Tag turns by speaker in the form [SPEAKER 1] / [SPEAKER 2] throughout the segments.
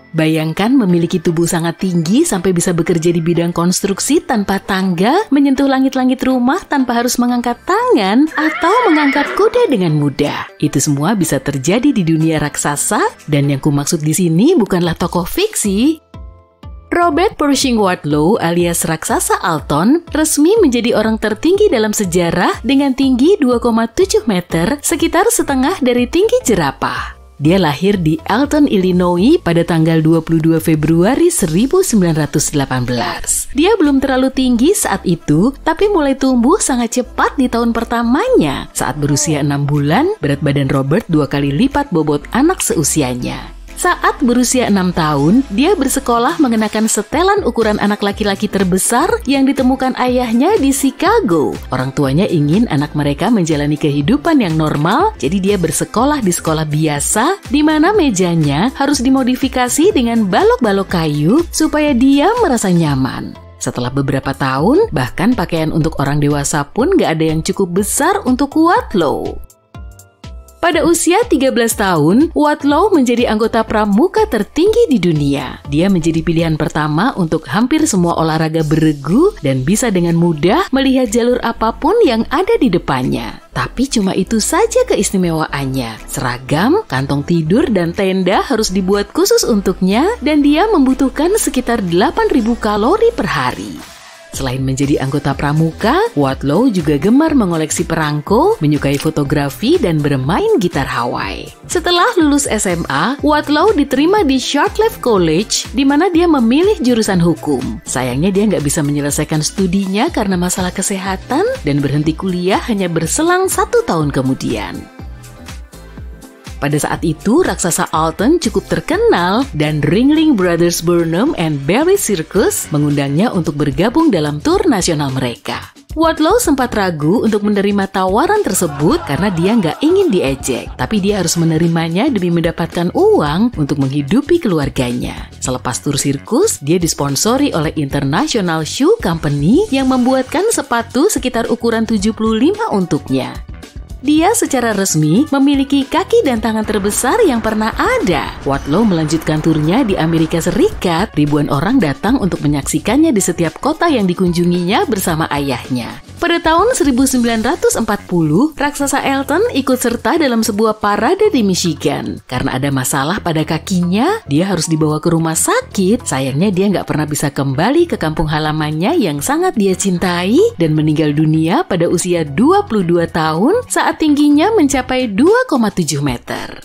[SPEAKER 1] Bayangkan memiliki tubuh sangat tinggi sampai bisa bekerja di bidang konstruksi tanpa tangga, menyentuh langit-langit rumah tanpa harus mengangkat tangan, atau mengangkat kuda dengan mudah. Itu semua bisa terjadi di dunia raksasa, dan yang kumaksud di sini bukanlah tokoh fiksi. Robert Pershing Wadlow alias raksasa Alton resmi menjadi orang tertinggi dalam sejarah dengan tinggi 2,7 meter, sekitar setengah dari tinggi jerapah. Dia lahir di Alton, Illinois pada tanggal 22 Februari 1918. Dia belum terlalu tinggi saat itu, tapi mulai tumbuh sangat cepat di tahun pertamanya. Saat berusia 6 bulan, berat badan Robert 2 kali lipat bobot anak seusianya. Saat berusia 6 tahun, dia bersekolah mengenakan setelan ukuran anak laki-laki terbesar yang ditemukan ayahnya di Chicago. Orang tuanya ingin anak mereka menjalani kehidupan yang normal, jadi dia bersekolah di sekolah biasa, di mana mejanya harus dimodifikasi dengan balok-balok kayu supaya dia merasa nyaman. Setelah beberapa tahun, bahkan pakaian untuk orang dewasa pun gak ada yang cukup besar untuk Wadlow. Pada usia 13 tahun, Wadlow menjadi anggota pramuka tertinggi di dunia. Dia menjadi pilihan pertama untuk hampir semua olahraga beregu dan bisa dengan mudah melihat jalur apapun yang ada di depannya. Tapi cuma itu saja keistimewaannya. Seragam, kantong tidur, dan tenda harus dibuat khusus untuknya dan dia membutuhkan sekitar 8.000 kalori per hari. Selain menjadi anggota pramuka, Wadlow juga gemar mengoleksi perangko, menyukai fotografi, dan bermain gitar Hawaii. Setelah lulus SMA, Wadlow diterima di Shortleaf College, di mana dia memilih jurusan hukum. Sayangnya dia nggak bisa menyelesaikan studinya karena masalah kesehatan dan berhenti kuliah hanya berselang 1 tahun kemudian. Pada saat itu, raksasa Alton cukup terkenal dan Ringling Brothers Burnham and Barry Circus mengundangnya untuk bergabung dalam tur nasional mereka. Wadlow sempat ragu untuk menerima tawaran tersebut karena dia nggak ingin diejek, tapi dia harus menerimanya demi mendapatkan uang untuk menghidupi keluarganya. Selepas tur sirkus, dia disponsori oleh International Shoe Company yang membuatkan sepatu sekitar ukuran 75 untuknya. Dia secara resmi memiliki kaki dan tangan terbesar yang pernah ada. Wadlow melanjutkan turnya di Amerika Serikat. Ribuan orang datang untuk menyaksikannya di setiap kota yang dikunjunginya bersama ayahnya. Pada tahun 1940, raksasa Alton ikut serta dalam sebuah parade di Michigan. Karena ada masalah pada kakinya, dia harus dibawa ke rumah sakit. Sayangnya dia nggak pernah bisa kembali ke kampung halamannya yang sangat dia cintai dan meninggal dunia pada usia 22 tahun saat tingginya mencapai 2,7 meter.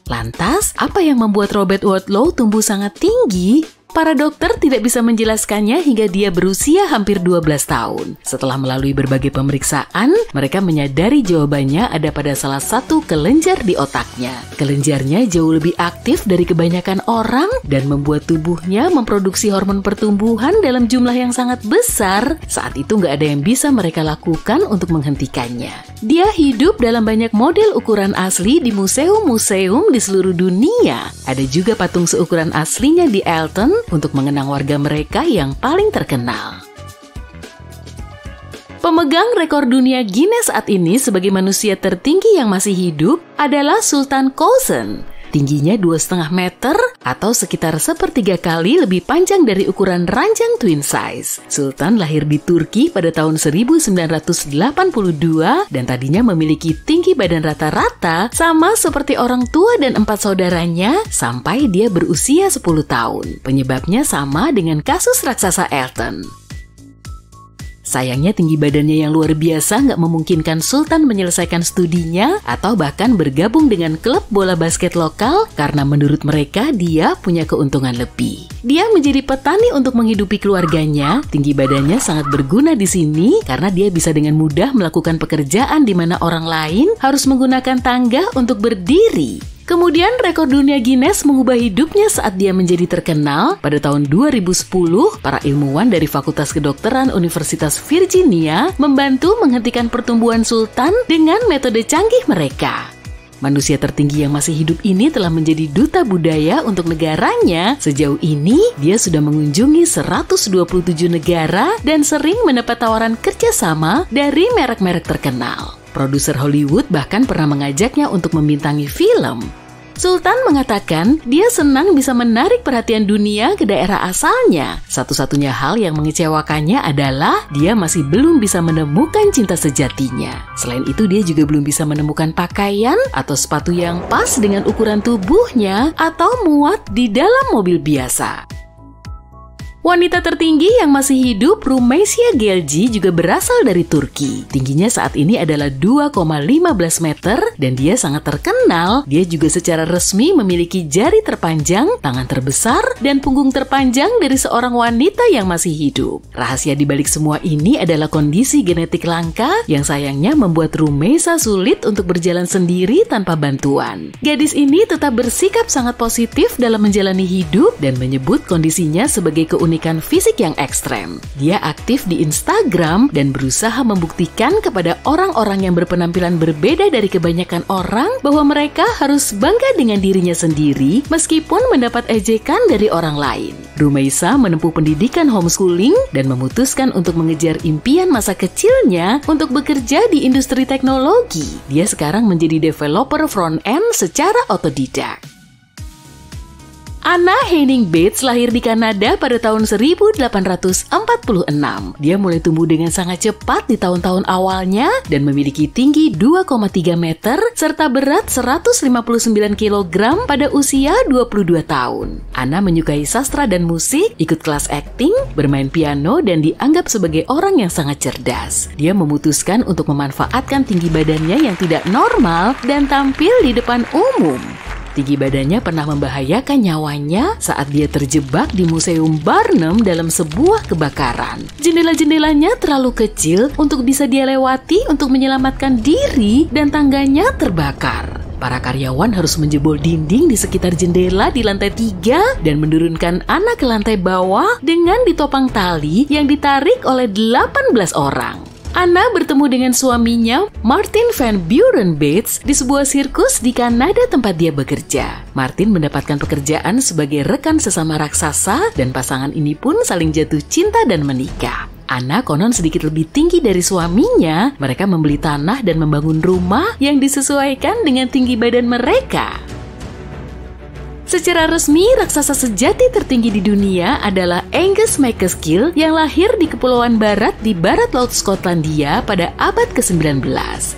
[SPEAKER 1] Lantas, apa yang membuat Robert Wadlow tumbuh sangat tinggi? Para dokter tidak bisa menjelaskannya hingga dia berusia hampir 12 tahun. Setelah melalui berbagai pemeriksaan, mereka menyadari jawabannya ada pada salah satu kelenjar di otaknya. Kelenjarnya jauh lebih aktif dari kebanyakan orang dan membuat tubuhnya memproduksi hormon pertumbuhan dalam jumlah yang sangat besar. Saat itu nggak ada yang bisa mereka lakukan untuk menghentikannya. Dia hidup dalam banyak model ukuran asli di museum-museum di seluruh dunia. Ada juga patung seukuran aslinya di Alton untuk mengenang warga mereka yang paling terkenal. Pemegang rekor dunia Guinness saat ini sebagai manusia tertinggi yang masih hidup adalah Sultan Kösen. Tingginya 2,5 meter atau sekitar 1/3 kali lebih panjang dari ukuran ranjang twin size. Sultan lahir di Turki pada tahun 1982 dan tadinya memiliki tinggi badan rata-rata sama seperti orang tua dan 4 saudaranya sampai dia berusia 10 tahun. Penyebabnya sama dengan kasus raksasa Alton. Sayangnya tinggi badannya yang luar biasa nggak memungkinkan Sultan menyelesaikan studinya atau bahkan bergabung dengan klub bola basket lokal karena menurut mereka dia punya keuntungan lebih. Dia menjadi petani untuk menghidupi keluarganya. Tinggi badannya sangat berguna di sini karena dia bisa dengan mudah melakukan pekerjaan di mana orang lain harus menggunakan tangga untuk berdiri. Kemudian rekor dunia Guinness mengubah hidupnya saat dia menjadi terkenal. Pada tahun 2010, para ilmuwan dari Fakultas Kedokteran Universitas Virginia membantu menghentikan pertumbuhan Sultan dengan metode canggih mereka. Manusia tertinggi yang masih hidup ini telah menjadi duta budaya untuk negaranya. Sejauh ini, dia sudah mengunjungi 127 negara dan sering mendapat tawaran kerjasama dari merek-merek terkenal. Produser Hollywood bahkan pernah mengajaknya untuk membintangi film. Sultan mengatakan dia senang bisa menarik perhatian dunia ke daerah asalnya. Satu-satunya hal yang mengecewakannya adalah dia masih belum bisa menemukan cinta sejatinya. Selain itu, dia juga belum bisa menemukan pakaian atau sepatu yang pas dengan ukuran tubuhnya atau muat di dalam mobil biasa. Wanita tertinggi yang masih hidup, Rumeysa Gelgi, juga berasal dari Turki. Tingginya saat ini adalah 2,15 meter dan dia sangat terkenal. Dia juga secara resmi memiliki jari terpanjang, tangan terbesar, dan punggung terpanjang dari seorang wanita yang masih hidup. Rahasia di balik semua ini adalah kondisi genetik langka yang sayangnya membuat Rumeysa sulit untuk berjalan sendiri tanpa bantuan. Gadis ini tetap bersikap sangat positif dalam menjalani hidup dan menyebut kondisinya sebagai keunikan fisik yang ekstrem. Dia aktif di Instagram dan berusaha membuktikan kepada orang-orang yang berpenampilan berbeda dari kebanyakan orang bahwa mereka harus bangga dengan dirinya sendiri meskipun mendapat ejekan dari orang lain. Rumeysa menempuh pendidikan homeschooling dan memutuskan untuk mengejar impian masa kecilnya untuk bekerja di industri teknologi. Dia sekarang menjadi developer front-end secara otodidak. Anna Henning Bates lahir di Kanada pada tahun 1846. Dia mulai tumbuh dengan sangat cepat di tahun-tahun awalnya dan memiliki tinggi 2,3 meter serta berat 159 kg pada usia 22 tahun. Anna menyukai sastra dan musik, ikut kelas akting, bermain piano, dan dianggap sebagai orang yang sangat cerdas. Dia memutuskan untuk memanfaatkan tinggi badannya yang tidak normal dan tampil di depan umum. Tinggi badannya pernah membahayakan nyawanya saat dia terjebak di Museum Barnum dalam sebuah kebakaran. Jendela-jendelanya terlalu kecil untuk bisa dia lewati untuk menyelamatkan diri dan tangganya terbakar. Para karyawan harus menjebol dinding di sekitar jendela di lantai 3 dan menurunkan Anna ke lantai bawah dengan ditopang tali yang ditarik oleh 18 orang. Anna bertemu dengan suaminya, Martin Van Buren Bates, di sebuah sirkus di Kanada tempat dia bekerja. Martin mendapatkan pekerjaan sebagai rekan sesama raksasa dan pasangan ini pun saling jatuh cinta dan menikah. Anna konon sedikit lebih tinggi dari suaminya. Mereka membeli tanah dan membangun rumah yang disesuaikan dengan tinggi badan mereka. Secara resmi, raksasa sejati tertinggi di dunia adalah Angus MacAskill yang lahir di Kepulauan Barat di barat laut Skotlandia pada abad ke-19.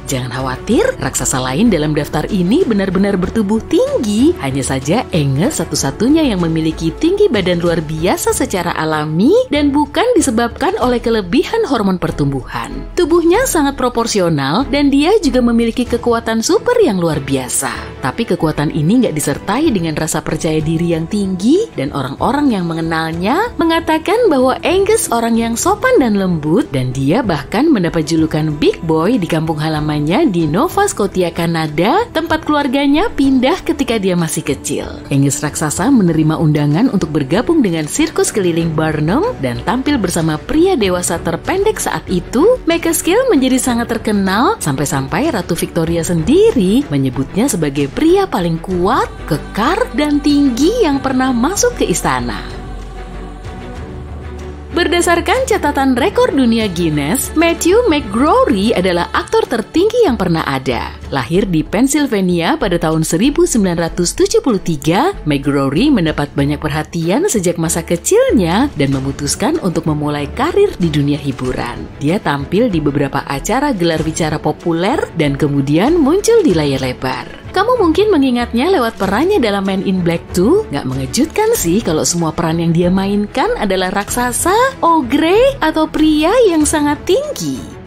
[SPEAKER 1] Jangan khawatir, raksasa lain dalam daftar ini benar-benar bertubuh tinggi. Hanya saja Angus satu-satunya yang memiliki tinggi badan luar biasa secara alami dan bukan disebabkan oleh kelebihan hormon pertumbuhan. Tubuhnya sangat proporsional dan dia juga memiliki kekuatan super yang luar biasa. Tapi kekuatan ini nggak disertai dengan rasa percaya diri yang tinggi dan orang-orang yang mengenalnya mengatakan bahwa Angus orang yang sopan dan lembut dan dia bahkan mendapat julukan Big Boy di kampung halamannya di Nova Scotia, Kanada, tempat keluarganya pindah ketika dia masih kecil. Angus raksasa menerima undangan untuk bergabung dengan sirkus keliling Barnum dan tampil bersama pria dewasa terpendek saat itu. MacAskill menjadi sangat terkenal sampai-sampai Ratu Victoria sendiri menyebutnya sebagai pria paling kuat, kekar, dan tinggi yang pernah masuk ke istana. Berdasarkan catatan rekor dunia Guinness, Matthew McGrory adalah aktor tertinggi yang pernah ada. Lahir di Pennsylvania pada tahun 1973, McGrory mendapat banyak perhatian sejak masa kecilnya dan memutuskan untuk memulai karir di dunia hiburan. Dia tampil di beberapa acara gelar bicara populer dan kemudian muncul di layar lebar. Kamu mungkin mengingatnya lewat perannya dalam Men in Black 2. Nggak mengejutkan sih kalau semua peran yang dia mainkan adalah raksasa, ogre, atau pria yang sangat tinggi.